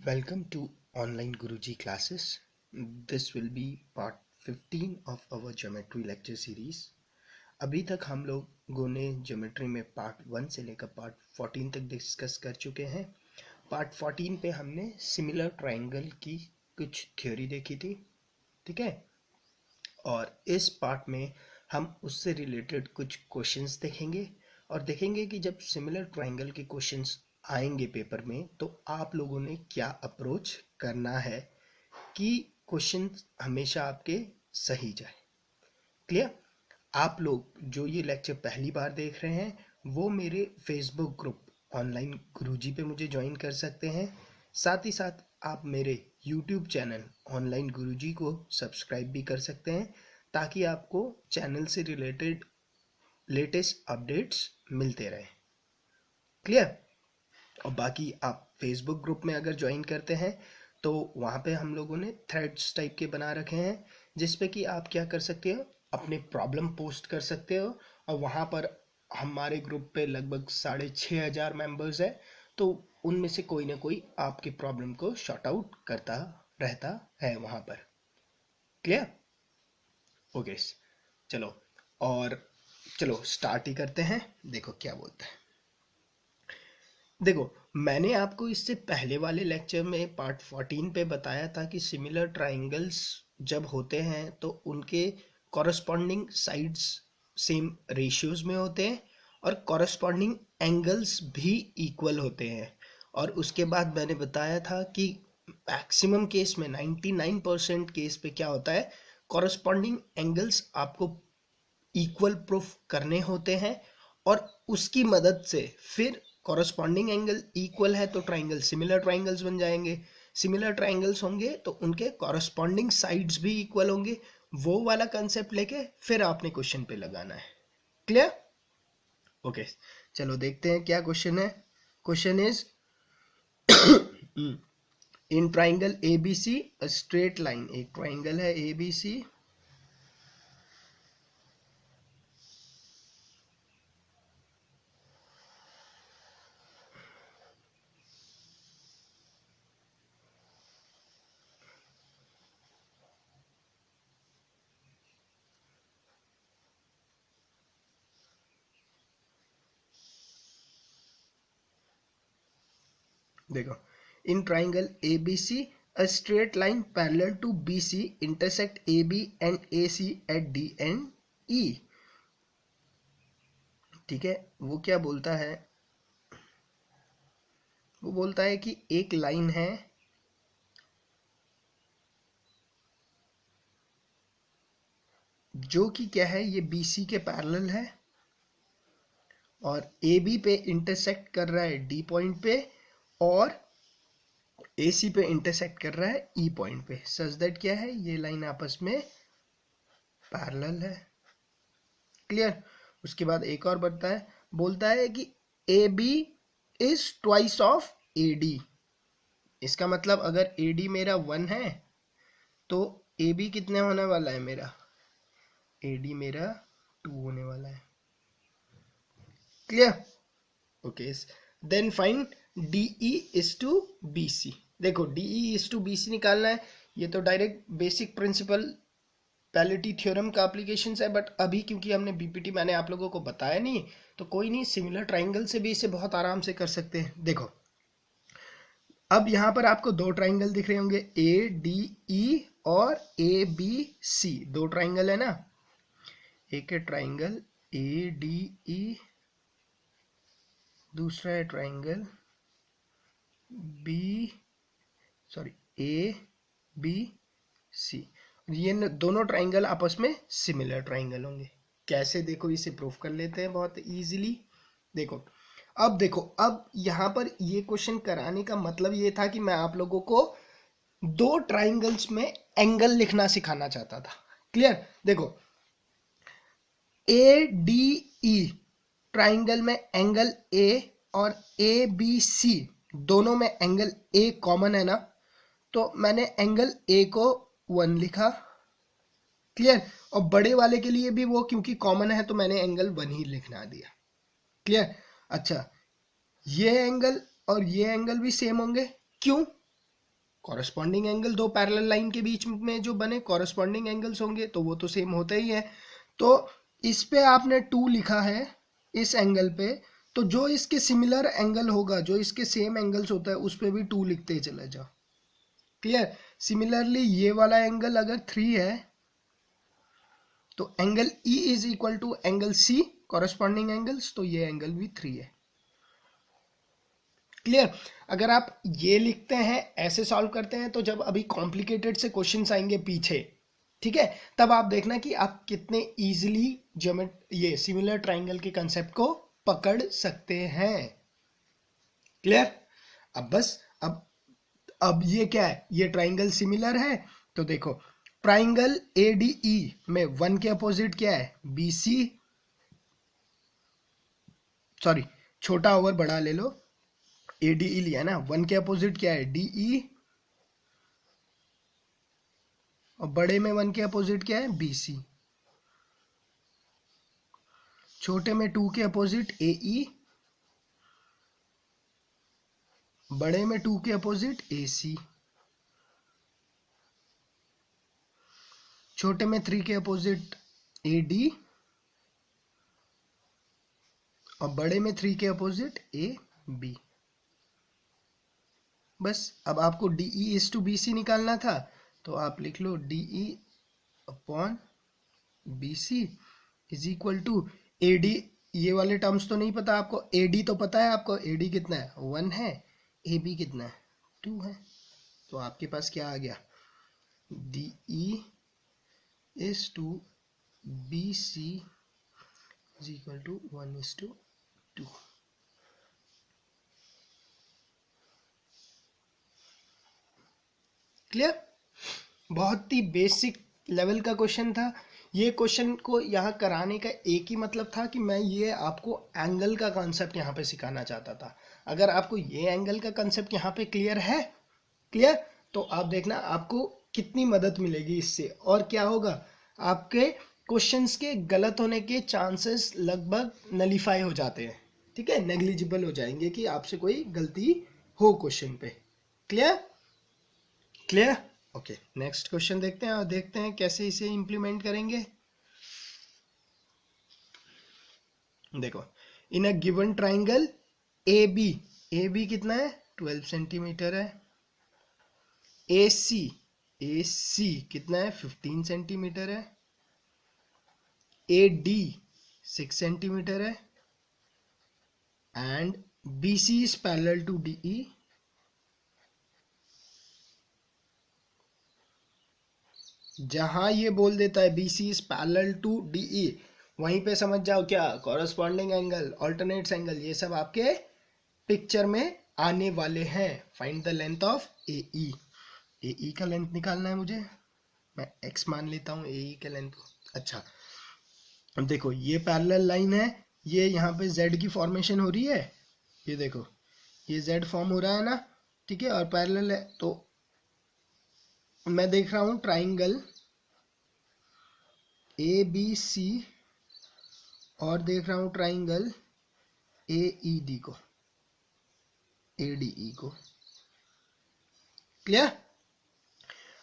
Welcome to online Guruji classes. This will be part 15 of our geometry lecture series. अभी तक हम लोगों ने ज्योमेट्री में पार्ट 1 से लेकर पार्ट 14 तक डिस्कस कर चुके हैं। पार्ट 14 पे हमने सिमिलर ट्रायंगल की कुछ थ्योरी देखी थी, ठीक है। और इस पार्ट में हम उससे रिलेटेड कुछ क्वेश्चंस देखेंगे और देखेंगे कि जब सिमिलर ट्रायंगल के क्वेश्चंस आएंगे पेपर में तो आप लोगों ने क्या अप्रोच करना है कि क्वेश्चन हमेशा आपके सही जाए। क्लियर? आप लोग जो ये लेक्चर पहली बार देख रहे हैं वो मेरे फेसबुक ग्रुप ऑनलाइन गुरुजी पे मुझे ज्वाइन कर सकते हैं। साथ ही साथ आप मेरे यूट्यूब चैनल ऑनलाइन गुरुजी को सब्सक्राइब भी कर सकते हैं ताकि आपको चैनल से रिलेटेड लेटेस्ट अपडेट्स मिलते रहें। क्लियर? और बाकी आप फेसबुक ग्रुप में अगर ज्वाइन करते हैं तो वहाँ पे हम लोगों ने थ्रेड्स टाइप के बना रखे हैं जिसपे कि आप क्या कर सकते हो, अपने प्रॉब्लम पोस्ट कर सकते हो। और वहाँ पर हमारे ग्रुप पे लगभग 6,500 मेंबर्स है, तो उनमें से कोई ना कोई आपके प्रॉब्लम को शॉर्ट आउट करता रहता है वहाँ पर। क्लियर? ओके, चलो स्टार्ट ही करते हैं। देखो क्या बोलते हैं। देखो, मैंने आपको इससे पहले वाले लेक्चर में पार्ट 14 पे बताया था कि सिमिलर ट्रायंगल्स जब होते हैं तो उनके कॉरस्पॉन्डिंग साइड्स सेम रेशियोज में होते हैं और कॉरस्पॉन्डिंग एंगल्स भी इक्वल होते हैं। और उसके बाद मैंने बताया था कि मैक्सिमम केस में 99% केस पे क्या होता है, कॉरस्पॉन्डिंग एंगल्स आपको इक्वल प्रूफ करने होते हैं और उसकी मदद से फिर कॉरस्पॉन्डिंग एंगल इक्वल है तो ट्राइंगल सिमिलर ट्राइंगल्स बन जाएंगे। सिमिलर ट्राइंगल्स होंगे तो उनके कॉरस्पॉन्डिंग साइड्स भी इक्वल होंगे। वो वाला कंसेप्ट लेके फिर आपने क्वेश्चन पे लगाना है। क्लियर? ओके, चलो देखते हैं क्या क्वेश्चन है। Question is in triangle ABC a straight line, एक ट्राइंगल है ABC, देखो, in triangle ABC a straight line parallel to BC intersect AB and AC at D and E। ठीक है, वो क्या बोलता है, वो बोलता है कि एक लाइन है जो कि क्या है, ये BC के पैरेलल है और AB पे इंटरसेक्ट कर रहा है D पॉइंट पे और AC पे इंटरसेक्ट कर रहा है E पॉइंट पे। सच दैट क्या है, ये लाइन आपस में पैरेलल है। क्लियर? उसके बाद एक और बोलता है कि AB is twice of AD। इसका मतलब अगर AD मेरा 1 है तो AB कितने होने वाला है, मेरा AD मेरा 2 होने वाला है। Clear? Okay, then find DE is to BC। देखो, DE इज टू BC निकालना है, ये तो डायरेक्ट बेसिक प्रिंसिपल पैलिटी थ्योरम का एप्लीकेशन है, बट अभी क्योंकि हमने BPT मैंने आप लोगों को बताया नहीं तो कोई नहीं, सिमिलर ट्राइंगल से भी इसे बहुत आराम से कर सकते हैं। देखो, अब यहां पर आपको दो ट्राइंगल दिख रहे होंगे, ADE और ABC। दो ट्राइंगल है ना, एक है ट्राइंगल ADE, दूसरा है ट्राइंगल ABC। ये दोनों ट्राइंगल आपस में सिमिलर ट्राइंगल होंगे। कैसे, देखो इसे प्रूफ कर लेते हैं बहुत इजीली। देखो, अब यहाँ पर ये क्वेश्चन कराने का मतलब ये था कि मैं आप लोगों को दो ट्राइंगल्स में एंगल लिखना सिखाना चाहता था। क्लियर? देखो, ADE ट्राइंगल में एंगल A और ABC दोनों में एंगल A कॉमन है ना, तो मैंने एंगल A को 1 लिखा। क्लियर? और बड़े वाले के लिए भी वो क्योंकि कॉमन है तो मैंने एंगल 1 ही लिखना दिया। क्लियर? अच्छा, ये एंगल और ये एंगल भी सेम होंगे। क्यों? कॉरस्पॉन्डिंग एंगल दो पैरेलल लाइन के बीच में जो बने कॉरस्पॉन्डिंग एंगल्स होंगे तो वो तो सेम होते ही है। तो इस पे आपने 2 लिखा है इस एंगल पे, तो जो इसके सिमिलर एंगल होगा, जो इसके सेम एंगल्स होता है, उस पे भी 2 लिखते ही चले जाओ। क्लियर। सिमिलरली ये वाला एंगल अगर 3 है तो angle E is equal to angle C, corresponding angles, तो ये एंगल भी 3 है। क्लियर। अगर आप ये लिखते हैं, ऐसे सॉल्व करते हैं, तो जब अभी कॉम्प्लिकेटेड से क्वेश्चंस आएंगे पीछे, ठीक है, तब आप देखना कि आप कितने इजीली ये सिमिलर ट्राइंगल के कंसेप्ट को पकड़ सकते हैं। क्लियर। अब बस अब ये क्या है, ये ट्राइंगल सिमिलर है, तो देखो ट्राइंगल ADE में 1 के अपोजिट क्या है, BC, सॉरी छोटा ओवर बड़ा ले लो, ADE लिया ना, 1 के अपोजिट क्या है, DE, और बड़े में 1 के अपोजिट क्या है, BC, छोटे में 2 के अपोजिट AE, बड़े में 2 के अपोजिट AC, छोटे में 3 के अपोजिट AD, और बड़े में 3 के अपोजिट AB। बस अब आपको DE इज टू BC निकालना था, तो आप लिख लो DE upon BC is equal to AD। ये वाले टर्म्स तो नहीं पता आपको, AD तो पता है आपको, AD कितना है, 1 है, AB कितना है, 2 है, तो आपके पास क्या आ गया, DE is to BC is equal to 1:2। Clear. बहुत ही बेसिक लेवल का क्वेश्चन था। ये क्वेश्चन को यहाँ कराने का एक ही मतलब था कि मैं ये आपको एंगल का कॉन्सेप्ट यहाँ पे सिखाना चाहता था। अगर आपको ये एंगल का कॉन्सेप्ट यहाँ पे क्लियर है, क्लियर, तो आप देखना आपको कितनी मदद मिलेगी इससे, और क्या होगा, आपके क्वेश्चंस के गलत होने के चांसेस लगभग नलीफाई हो जाते हैं, ठीक है, नेग्लिजिबल हो जाएंगे कि आपसे कोई गलती हो क्वेश्चन पे। Clear. Clear. Okay, next question देखते हैं और देखते हैं कैसे इसे इंप्लीमेंट करेंगे। देखो, in a given triangle A B कितना है, 12 सेंटीमीटर है, ए सी कितना है, 15 सेंटीमीटर है, ए डी 6 सेंटीमीटर है, and B C is parallel to D E. जहां ये बोल देता है B C is parallel to D E, वहीं पे समझ जाओ क्या, कॉरस्पॉन्डिंग एंगल, ऑल्टरनेट्स एंगल, ये सब आपके पिक्चर में आने वाले हैं। फाइंड द लेंथ ऑफ ए ई का लेंथ निकालना है मुझे, मैं x मान लेता हूँ ए ई के लेंथ को। अच्छा, अब देखो ये पैरेलल लाइन है, ये यहाँ पे z की फॉर्मेशन हो रही है, ये देखो ये z फॉर्म हो रहा है ना, ठीक है, और पैरेलल है, तो मैं देख रहा हूँ ट्राइंगल ए बी सी, और देख रहा हूँ ट्राइंगल ए ई डी को, ए डी ई को। क्लियर।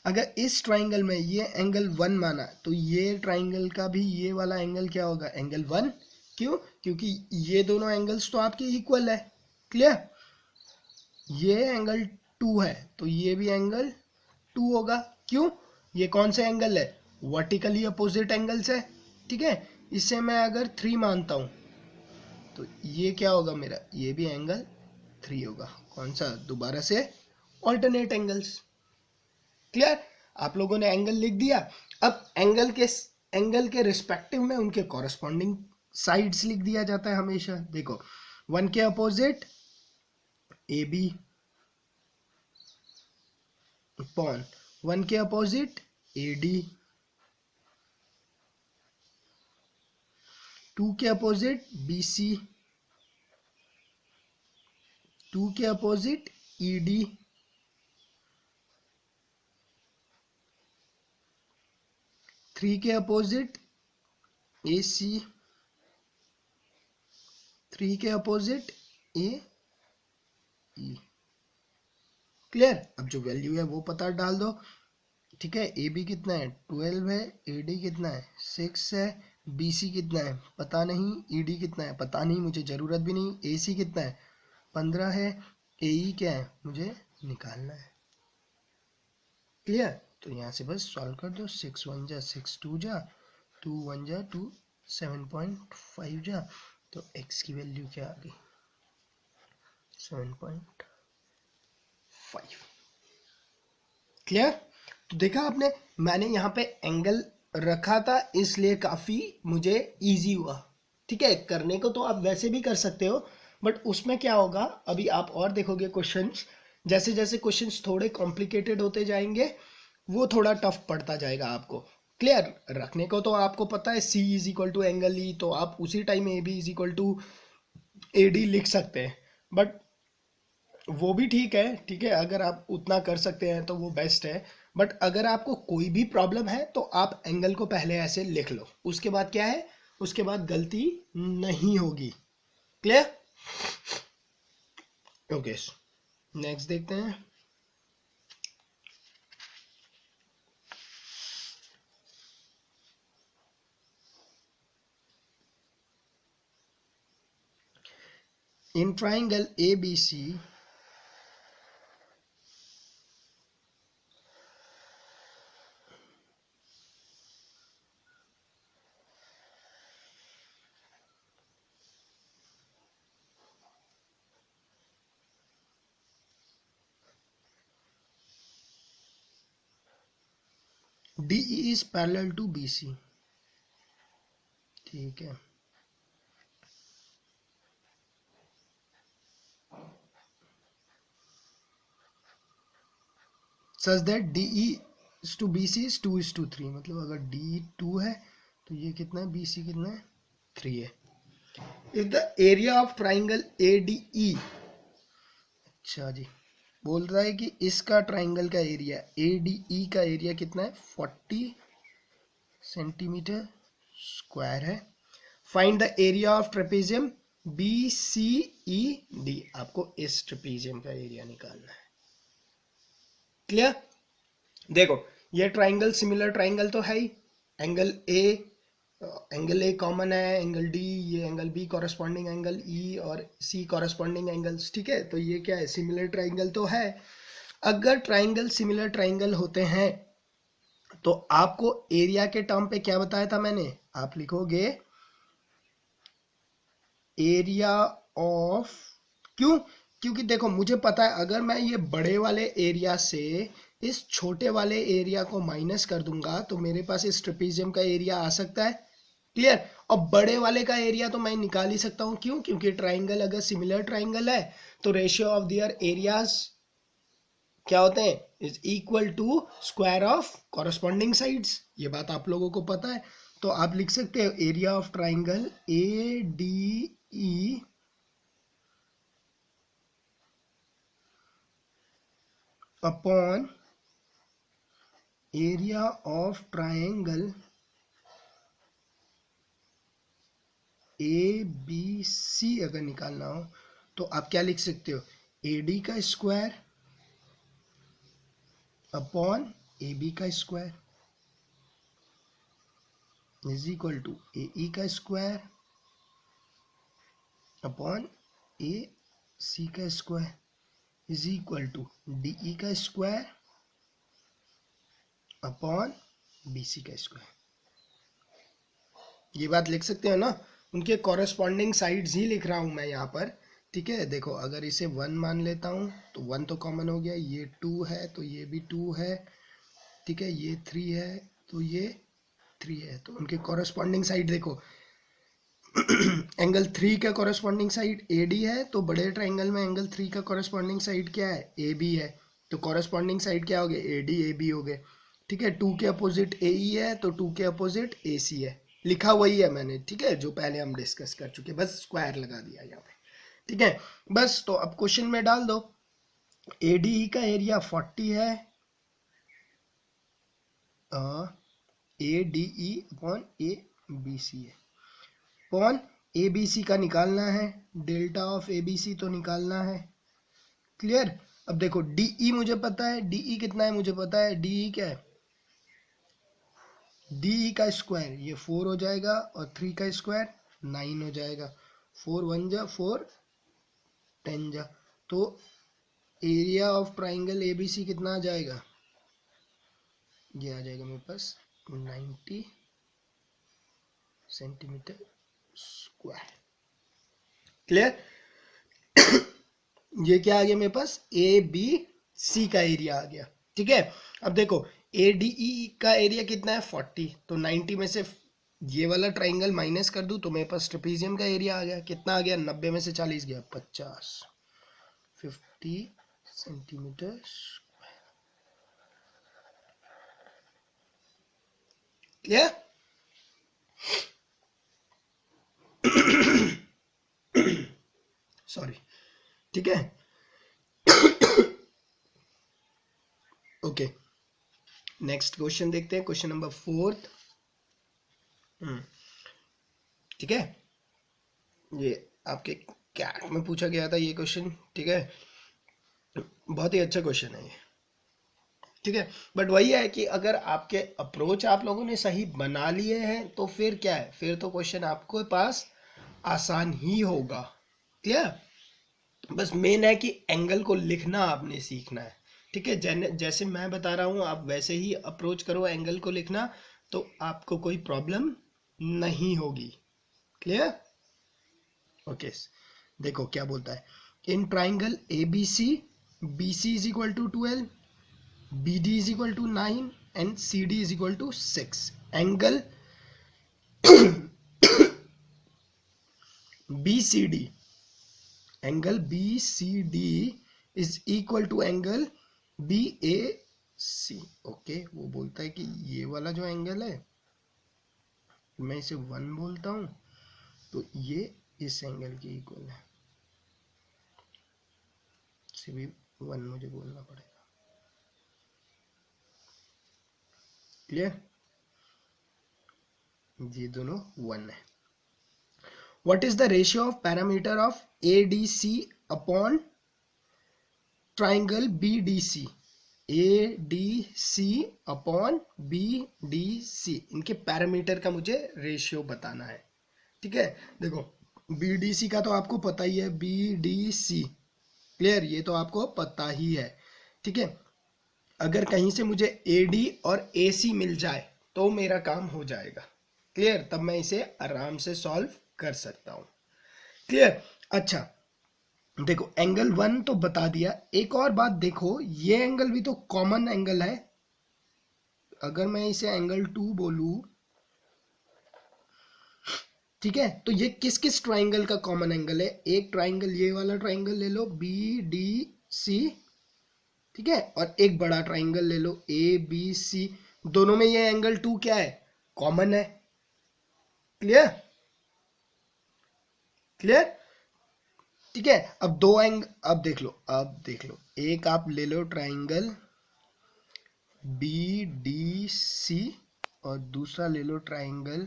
अगर इस ट्राइंगल में ये एंगल 1 माना, तो ये ट्राइंगल का भी ये वाला एंगल क्या होगा, एंगल 1। क्यों, क्योंकि ये दोनों एंगल्स तो आपके इक्वल है। क्लियर। ये एंगल 2 है, तो ये भी एंगल 2 होगा। क्यों, ये कौन से एंगल है, वर्टिकली अपोजिट एंगल्स है, ठीक है। इसे मैं अगर 3 मानता हूं, तो ये क्या होगा मेरा, ये भी एंगल 3 होगा। कौन सा, दोबारा से ऑल्टरनेट एंगल्स। क्लियर। आप लोगों ने एंगल लिख दिया, अब एंगल के रिस्पेक्टिव में उनके कॉरस्पॉन्डिंग साइड्स लिख दिया जाता है हमेशा। देखो 1 के अपोजिट ए बी अपॉन 1 के अपोजिट ए डी, 2 के अपोजिट बी सी, 2 के अपोजिट ई डी, 3 के अपोजिट ए सी, 3 के अपोजिट ए ई। क्लियर। अब जो वैल्यू है वो पता डाल दो, ठीक है। ए बी कितना है 12 है, ए डी कितना है 6 है, बी सी कितना है पता नहीं, ई डी कितना है पता नहीं, मुझे ज़रूरत भी नहीं, ए सी कितना है 15 है, ए ई क्या है मुझे निकालना है। क्लियर। तो यहाँ से बस सॉल्व कर दो, 6 1 जा 6 2 जा 2 1 जा 2 7.5 जा, तो x की वैल्यू क्या आ गई 7.5। क्लियर। तो देखा आपने, मैंने यहाँ पे एंगल रखा था इसलिए काफी मुझे इजी हुआ। ठीक है, करने को तो आप वैसे भी कर सकते हो, बट उसमें क्या होगा, अभी आप और देखोगे क्वेश्चंस, जैसे जैसे क्वेश्चंस थोड़े कॉम्प्लिकेटेड होते जाएंगे वो थोड़ा टफ पड़ता जाएगा आपको। क्लियर। रखने को तो आपको पता है C is equal to angle E, तो आप उसी time A B is equal to A D लिख सकते हैं, बट वो भी ठीक है, ठीक है, अगर आप उतना कर सकते हैं तो वो बेस्ट है। बट अगर आपको कोई भी प्रॉब्लम है तो आप एंगल को पहले ऐसे लिख लो, उसके बाद क्या है, उसके बाद गलती नहीं होगी। क्लियर। ओके, नेक्स्ट देखते हैं। In triangle A B C DE is parallel to BC। ठीक है, such that DE is to BC is 2:3, मतलब अगर DE 2 है तो ये कितना है, BC कितना है 3 है। If the area of triangle ADE, अच्छा जी, बोल रहा है कि इसका ट्राइंगल का एरिया ADE का एरिया कितना है 40 सेंटीमीटर स्क्वायर है। Find the area of trapezium BCED, आपको इस ट्रेपेजियम का एरिया निकालना है। क्लियर। देखो ये ट्राइंगल सिमिलर ट्राइंगल तो है ही, एंगल ए कॉमन है, एंगल डी, ये angle B corresponding angle E और सी कॉरेस्पॉन्डिंग एंगल्स। ठीक है, तो ये क्या है, सिमिलर ट्राइंगल तो है। अगर ट्राइंगल सिमिलर ट्राइंगल होते हैं तो आपको एरिया के टर्म पे क्या बताया था मैंने, आप लिखोगे एरिया ऑफ, क्यों, क्योंकि देखो मुझे पता है अगर मैं ये बड़े वाले एरिया से इस छोटे वाले एरिया को माइनस कर दूंगा तो मेरे पास इस ट्रेपेजियम का एरिया आ सकता है। क्लियर। और बड़े वाले का एरिया तो मैं निकाल ही सकता हूं, क्यों, क्योंकि ट्राइंगल अगर सिमिलर ट्राइंगल है तो रेशियो ऑफ देयर एरियाज क्या होते हैं, is equal to square of corresponding sides. ये बात आप लोगों को पता है, तो आप लिख सकते हो area of triangle ADE upon area of triangle ABC अगर निकालना हो तो आप क्या लिख सकते हो, AD का स्क्वायर अपॉन AB का square is equal to AE का स्क्वायर अपॉन AC का square is equal to DE का स्क्वायर अपॉन BC का स्क्वायर। ये बात लिख सकते हो ना, उनके कॉरेस्पॉन्डिंग साइड्स ही लिख रहा हूं मैं यहाँ पर। ठीक है, देखो अगर इसे 1 मान लेता हूँ तो 1 तो कॉमन हो गया, ये 2 है तो ये भी 2 है, ठीक है, ये 3 है तो ये 3 है, तो उनके कॉरेस्पॉन्डिंग साइड देखो एंगल 3 का कॉरेस्पॉन्डिंग साइड AD है, तो बड़े ट्राइंगल में एंगल 3 का कॉरेस्पॉन्डिंग साइड क्या है, AB है, तो कॉरेस्पॉन्डिंग साइड क्या हो गए, AD AB हो गए। ठीक है, 2 के अपोजिट AE है तो 2 के अपोजिट AC है, लिखा वही है मैंने, ठीक है, जो पहले हम डिस्कस कर चुके, बस स्क्वायर लगा दिया यहाँ पे। ठीक है, बस तो अब क्वेश्चन में डाल दो, ADE का एरिया 40 है, ADE अपॉन ABC है, अपॉन ABC का निकालना है, डेल्टा ऑफ ABC तो निकालना है। क्लियर। अब देखो डीई मुझे पता है, डीई कितना है मुझे पता है, डीई क्या है, डीई का स्क्वायर ये 4 हो जाएगा और 3 का स्क्वायर 9 हो जाएगा, 4 1 जा 4 10 जा, तो एरिया ऑफ ट्राइंगल एबीसी कितना आ जाएगा, ये आ जाएगा मेरे पास 90 सेंटीमीटर स्क्वायर। क्लियर? ये क्या आ गया मेरे पास, ए बी सी का एरिया आ गया। ठीक है, अब देखो ए डी ई का एरिया कितना है 40, तो 90 में से ये वाला ट्राइंगल माइनस कर दूं तो मेरे पास ट्रेपेजियम का एरिया आ गया, कितना आ गया, 90 में से 40 गया 50, 50 सेंटीमीटर। क्लियर? सॉरी। ठीक है, ओके, नेक्स्ट क्वेश्चन देखते हैं, क्वेश्चन नंबर 4। ठीक है, ये आपके कैट में पूछा गया था ये क्वेश्चन। ठीक है, बहुत ही अच्छा क्वेश्चन है ये। ठीक है, बट वही है कि अगर आपके अप्रोच आप लोगों ने सही बना लिए हैं तो फिर क्या है, फिर तो क्वेश्चन आपके पास आसान ही होगा। क्लियर? बस मेन है कि एंगल को लिखना आपने सीखना है। ठीक है, जैसे मैं बता रहा हूं आप वैसे ही अप्रोच करो एंगल को लिखना, तो आपको कोई प्रॉब्लम नहीं होगी। क्लियर? ओके, देखो क्या बोलता है, in triangle A B C, B C is equal to 12, B D is equal to 9 and C D is equal to 6, angle B C D, angle B C D is equal to angle B A C. Okay, वो बोलता है कि ये वाला जो angle है मैं इसे 1 बोलता हूं, तो ये इस एंगल के इक्वल है, इसे भी 1 मुझे बोलना पड़ेगा। क्लियर? ये दोनों 1 है। What is the ratio of parameter of A D C upon triangle B D C, A D C upon B D C, इनके पैरामीटर का मुझे रेशियो बताना है। ठीक है, देखो बी डी सी का तो आपको पता ही है, बी डी सी। क्लियर? ये तो आपको पता ही है। ठीक है, अगर कहीं से मुझे ए डी और ए सी मिल जाए तो मेरा काम हो जाएगा। क्लियर? तब मैं इसे आराम से सॉल्व कर सकता हूं। क्लियर? अच्छा, देखो एंगल 1 तो बता दिया, एक और बात देखो, ये एंगल भी तो कॉमन एंगल है। अगर मैं इसे एंगल 2 बोलूं, ठीक है, तो ये किस किस ट्राइंगल का कॉमन एंगल है, एक ट्राइंगल ये वाला ट्राइंगल ले लो बी डी सी, ठीक है, और एक बड़ा ट्राइंगल ले लो ए बी सी, दोनों में ये एंगल 2 क्या है, कॉमन है। क्लियर? क्लियर? ठीक है, अब दो अब देख लो, एक आप ले लो ट्राइंगल बी डी सी और दूसरा ले लो triangle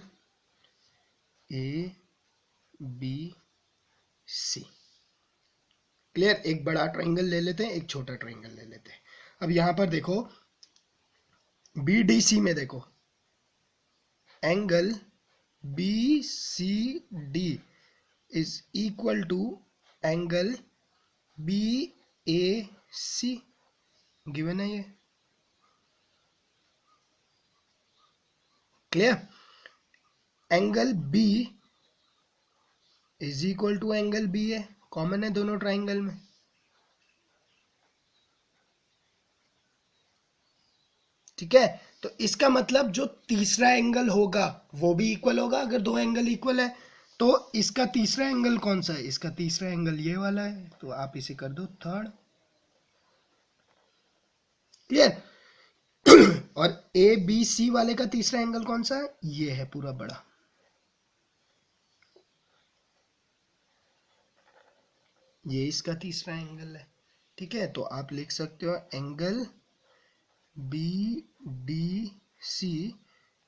A B C. Clear? एक बड़ा ट्राइंगल ले लेते हैं, एक छोटा ट्राइंगल ले लेते हैं। अब यहां पर देखो बी डी सी में देखो angle B C D is equal to angle B A C, given है ये। Clear? Angle B is equal to angle B A, common है दोनों ट्राइंगल में। ठीक है, तो इसका मतलब जो तीसरा एंगल होगा वो भी इक्वल होगा, अगर दो एंगल इक्वल है तो इसका तीसरा एंगल कौन सा है, इसका तीसरा एंगल ये वाला है, तो आप इसे कर दो थर्ड। क्लियर? और ए बी सी वाले का तीसरा एंगल कौन सा है, ये है पूरा बड़ा। ये इसका तीसरा एंगल है। ठीक है, तो आप लिख सकते हो angle B D C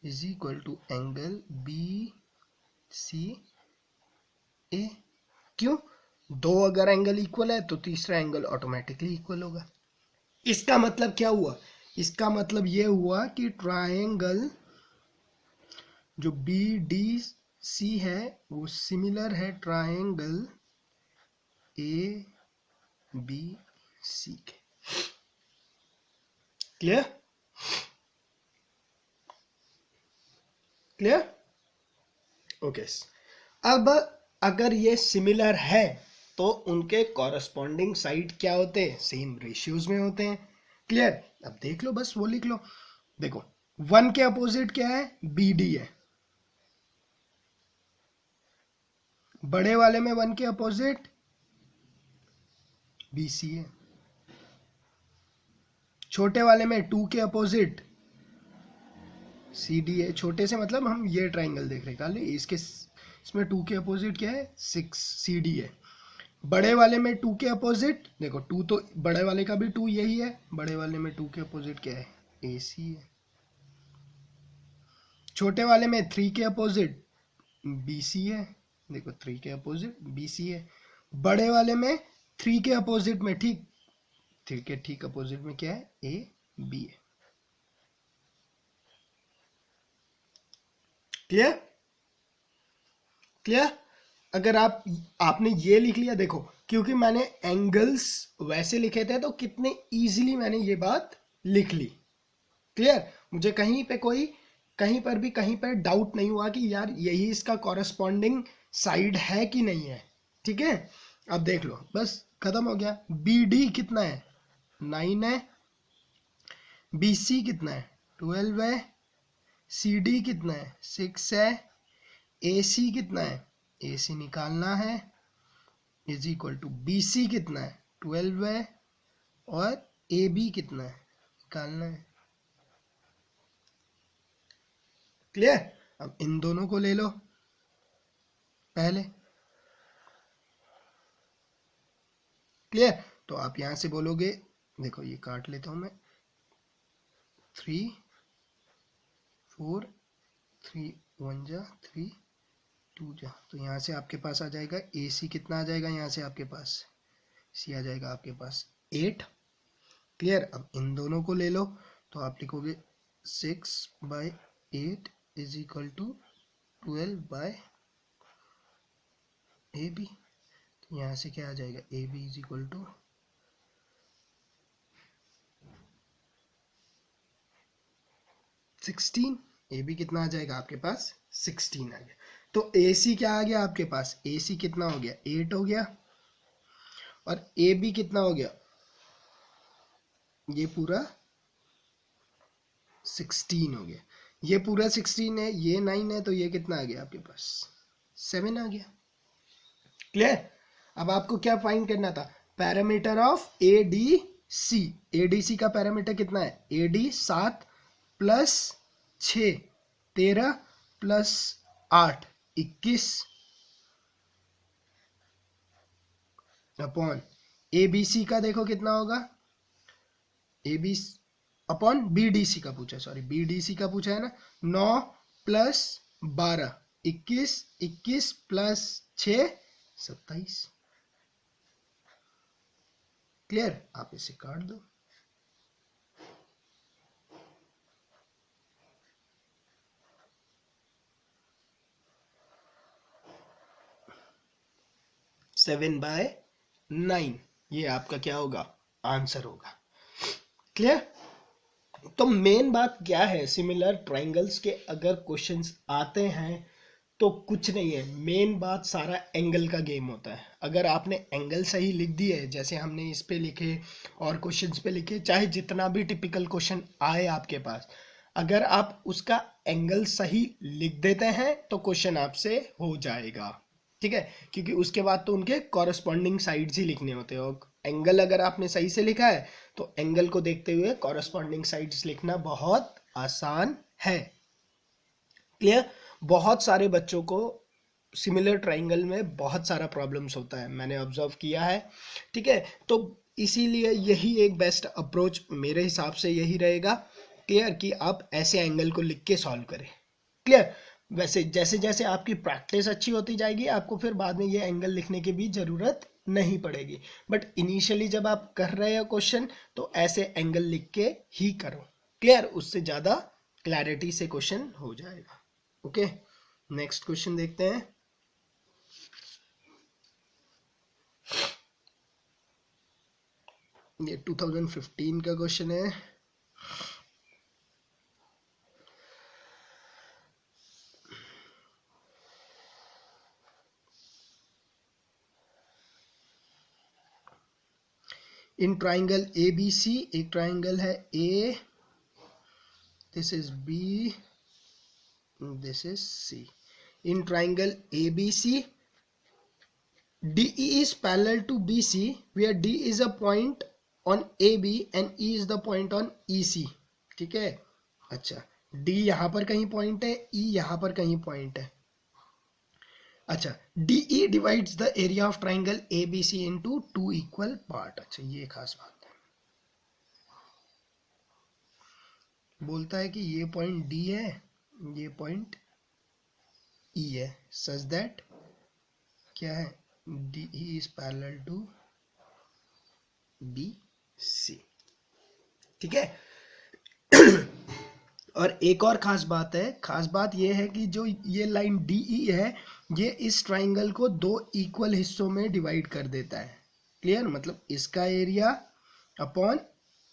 is equal to angle B C A. क्यों? दो अगर एंगल इक्वल है तो तीसरा एंगल ऑटोमेटिकली इक्वल होगा। इसका मतलब क्या हुआ? इसका मतलब ये हुआ कि ट्रायंगल जो बी डी सी है वो सिमिलर है ट्रायंगल ए बी सी के। क्लियर? क्लियर? ओके। अब अगर ये सिमिलर है तो उनके कॉरस्पॉन्डिंग साइड क्या होते हैं? सेम रेशियोज में होते हैं। क्लियर? अब देख लो, बस वो लिख लो। देखो 1 के अपोजिट क्या है? बी डी है। बड़े वाले में 1 के अपोजिट बी सी है। छोटे वाले में 2 के अपोजिट सी डी है। छोटे से मतलब हम ये ट्राइंगल देख रहे हैं, इसके इसमें 2 के अपोजिट क्या है? 6 सी डी है। बड़े वाले में 2 के अपोजिट, देखो 2 तो बड़े वाले का भी 2 यही है। बड़े वाले में 2 के अपोजिट क्या है? ए सी है। छोटे वाले में 3 के अपोजिट बी सी है। देखो 3 के अपोजिट बी सी है। बड़े वाले में 3 के अपोजिट में ठीक 3 के ठीक अपोजिट में क्या है? ए बी है। क्लियर? क्लियर? अगर आपने ये लिख लिया, देखो क्योंकि मैंने एंगल्स वैसे लिखे थे तो कितने इजीली मैंने ये बात लिख ली। क्लियर? मुझे कहीं पर डाउट नहीं हुआ कि यार यही इसका कॉरस्पॉन्डिंग साइड है कि नहीं है। ठीक है, अब देख लो, बस खत्म हो गया। बी डी कितना है? 9 है। बी सी कितना है? 12 है। सी डी कितना है? 6 है। ए सी कितना है? ए सी निकालना है, is equal to B C कितना है? 12 है। और ए बी कितना है? निकालना है। क्लियर? अब इन दोनों को ले लो पहले। क्लियर? तो आप यहां से बोलोगे, देखो ये काट लेता हूं मैं, 3 4 3 1 जा 3 2 जा, तो यहाँ से आपके पास आ जाएगा ए सी कितना आ जाएगा? यहाँ से आपके पास सी आ जाएगा आपके पास 8। क्लियर? अब इन दोनों को ले लो, तो आप लिखोगे 6/8 इज इक्वल टू 12/AB। तो यहाँ से क्या आ जाएगा? AB is equal to 16। AB कितना आ जाएगा आपके पास? 16 आ गया। तो AC क्या आ गया आपके पास? AC कितना हो गया? 8 हो गया। और AB कितना हो गया? ये पूरा 16 हो गया। ये पूरा 16 है, ये 9 है, तो ये कितना आ गया आपके पास? 7 आ गया। क्लियर? अब आपको क्या फाइंड करना था? Parameter of ADC। ADC का पैरामीटर कितना है? AD 7 plus 6 13 plus 8 21 upon ABC का देखो कितना होगा? AB अपॉन BDC का पूछा, सॉरी BDC का पूछा है ना। 9 प्लस 12 21 21 प्लस 6 27। क्लियर? आप इसे काट दो। सेवन बाय 9, ये आपका क्या होगा? आंसर होगा। क्लियर? तो मेन बात क्या है, सिमिलर ट्राइंगल्स के अगर क्वेश्चंस आते हैं तो कुछ नहीं है, मेन बात सारा एंगल का गेम होता है। अगर आपने एंगल सही लिख दिए, जैसे हमने इस पे लिखे और क्वेश्चंस पे लिखे, चाहे जितना भी टिपिकल क्वेश्चन आए आपके पास, अगर आप उसका एंगल सही लिख देते हैं तो क्वेश्चन आपसे हो जाएगा। ठीक है, क्योंकि उसके बाद तो उनके कॉरस्पॉन्डिंग साइड्स ही लिखने होते हैं। और एंगल अगर आपने सही से लिखा है तो एंगल को देखते हुए कॉरस्पॉन्डिंग साइड्स लिखना बहुत आसान है। क्लियर? बहुत सारे बच्चों को सिमिलर ट्राइंगल में बहुत सारा प्रॉब्लम्स होता है, मैंने ऑब्जर्व किया है। ठीक है, तो इसीलिए यही एक बेस्ट अप्रोच मेरे हिसाब से यही रहेगा। क्लियर? कि आप ऐसे एंगल को लिख के सॉल्व करें। क्लियर? वैसे जैसे जैसे आपकी प्रैक्टिस अच्छी होती जाएगी, आपको फिर बाद में ये एंगल लिखने की भी ज़रूरत नहीं पड़ेगी। बट इनिशियली जब आप कर रहे हो क्वेश्चन तो ऐसे एंगल लिख के ही करो। क्लियर? उससे ज़्यादा क्लैरिटी से क्वेश्चन हो जाएगा। ओके, नेक्स्ट क्वेश्चन देखते हैं। ये 2015 का क्वेश्चन है। इन ट्राइंगल ए बी सी, एक ट्राइंगल है A, this is B, this is C. In triangle ABC, DE is parallel to BC, where D is a point on AB and E is the point on EC. ठीक है? अच्छा, D यहाँ पर कहीं point है, E यहाँ पर कहीं पॉइंट है। अच्छा, DE divides the area of triangle ABC into two equal part. अच्छा, ये खास बात है। बोलता है कि ये पॉइंट D है, ये पॉइंट E है, such that क्या है, DE is parallel to BC। ठीक है? और एक और खास बात है, खास बात ये है कि जो ये लाइन DE है, ये इस ट्राइंगल को दो इक्वल हिस्सों में डिवाइड कर देता है। क्लियर? मतलब इसका एरिया अपॉन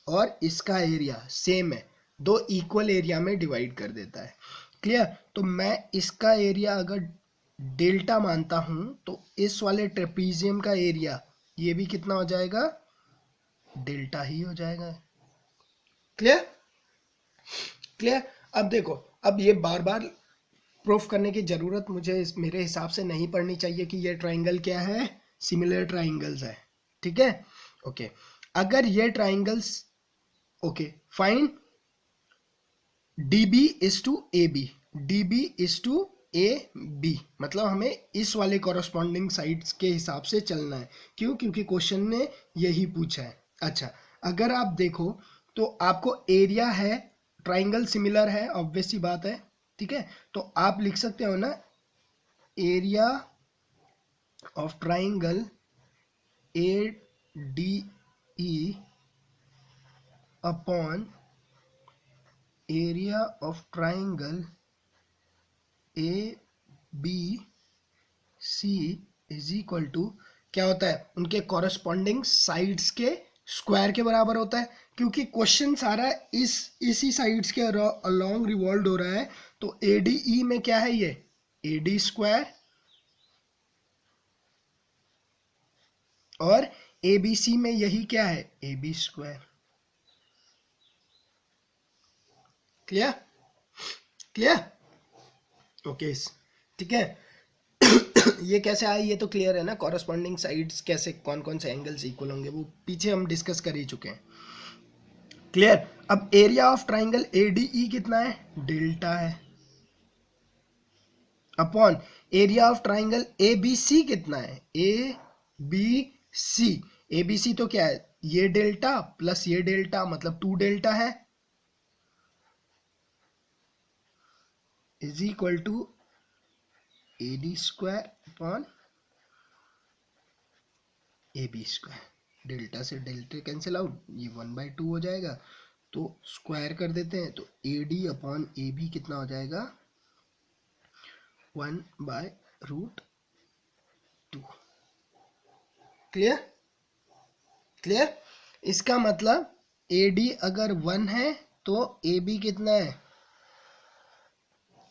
और इसका एरिया सेम है, दो इक्वल एरिया में डिवाइड कर देता है। क्लियर? तो मैं इसका एरिया अगर डेल्टा मानता हूं तो इस वाले ट्रेपीजियम का एरिया ये भी कितना हो जाएगा, डेल्टा ही हो जाएगा। क्लियर? क्लियर? अब देखो, अब ये बार बार प्रूफ करने की जरूरत मुझे मेरे हिसाब से नहीं पड़नी चाहिए कि ये ट्राइंगल क्या है, सिमिलर ट्राइंगल्स है। ठीक है? ओके, अगर ये triangles, okay fine DB is to AB, DB is to AB, मतलब हमें इस वाले कॉरस्पॉन्डिंग साइड्स के हिसाब से चलना है। क्यों? क्योंकि क्वेश्चन ने यही पूछा है। अच्छा, अगर आप देखो तो आपको एरिया है, ट्राइंगल सिमिलर है, ऑब्वियस सी बात है। ठीक है? तो आप लिख सकते हो ना, area of triangle ADE upon area of triangle ABC is equal to क्या होता है, उनके कॉरस्पॉन्डिंग साइड्स के स्क्वायर के बराबर होता है। क्योंकि क्वेश्चन सारा इसी साइड्स के अलोंग रिवॉल्व हो रहा है, तो ADE में क्या है, ये AD स्क्वायर, और ABC में यही क्या है, AB square. Clear? Clear? Okay, ठीक है। ये कैसे आया ये तो क्लियर है ना, कॉरस्पॉन्डिंग साइड्स कैसे, कौन कौन से एंगल्स इक्वल होंगे वो पीछे हम डिस्कस कर ही चुके हैं। क्लियर? अब एरिया ऑफ ट्राइंगल ADE कितना है, डेल्टा है, upon area of triangle ABC कितना है, ABC। ABC तो क्या है, ये डेल्टा प्लस ये डेल्टा, मतलब 2 डेल्टा है, is equal to AD square upon AB square. Delta से डेल्टा कैंसिल आउट, ये 1/2 हो जाएगा, तो स्क्वायर कर देते हैं, तो AD अपॉन AB कितना हो जाएगा, 1/√2। क्लियर? क्लियर? इसका मतलब AD अगर 1 है तो AB कितना है,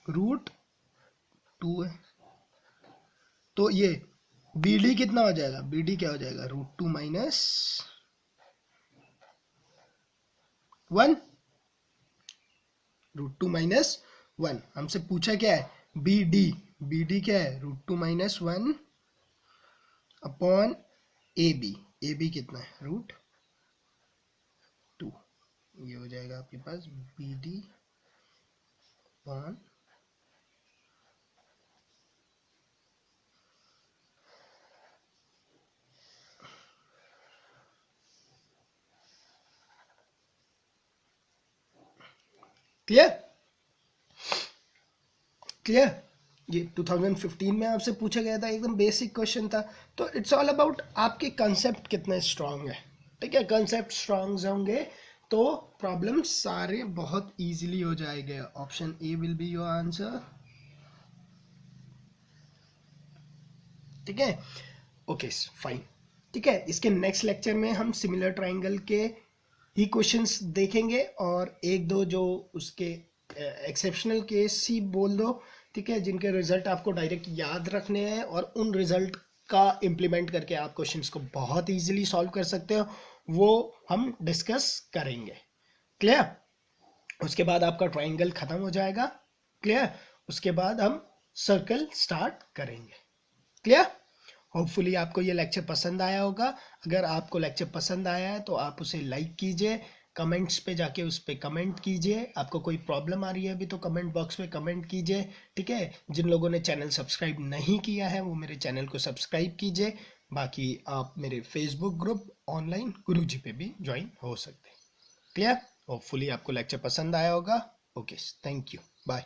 √2 है। तो ये BD कितना हो जाएगा, BD क्या हो जाएगा, √2 माइनस 1, √2 माइनस 1। हमसे पूछा क्या है, BD क्या है, √2 माइनस 1 अपॉन AB कितना है, √2। ये हो जाएगा आपके पास BD अपॉन क्लियर? क्लियर? ये 2015 में आपसे पूछा गया था, एकदम बेसिक क्वेश्चन था। तो इट्स ऑल अबाउट आपके कंसेप्ट कितने स्ट्रांग है, ठीक है। कंसेप्ट स्ट्रांग होंगे तो प्रॉब्लम सारे बहुत इजीली हो जाएंगे। Option A will be your answer, ठीक है। ओके फाइन, ठीक है। इसके नेक्स्ट लेक्चर में हम सिमिलर ट्राइंगल के ही क्वेश्चंस देखेंगे और एक दो जो उसके एक्सेप्शनल केस ही बोल दो, ठीक है, जिनके रिजल्ट आपको डायरेक्ट याद रखने हैं और उन रिजल्ट का इम्प्लीमेंट करके आप क्वेश्चंस को बहुत इजीली सॉल्व कर सकते हो, वो हम डिस्कस करेंगे। क्लियर? उसके बाद आपका ट्राइंगल खत्म हो जाएगा। क्लियर? उसके बाद हम सर्कल स्टार्ट करेंगे। क्लियर? होपफुली आपको ये लेक्चर पसंद आया होगा। अगर आपको लेक्चर पसंद आया है तो आप उसे लाइक कीजिए, कमेंट्स पे जाके उस पर कमेंट कीजिए। आपको कोई प्रॉब्लम आ रही है अभी तो कमेंट बॉक्स में कमेंट कीजिए, ठीक है। जिन लोगों ने चैनल सब्सक्राइब नहीं किया है वो मेरे चैनल को सब्सक्राइब कीजिए। बाकी आप मेरे फेसबुक ग्रुप ऑनलाइन गुरुजी पे भी ज्वाइन हो सकते हैं। क्लियर? होपफुली आपको लेक्चर पसंद आया होगा। Okay, thank you, bye.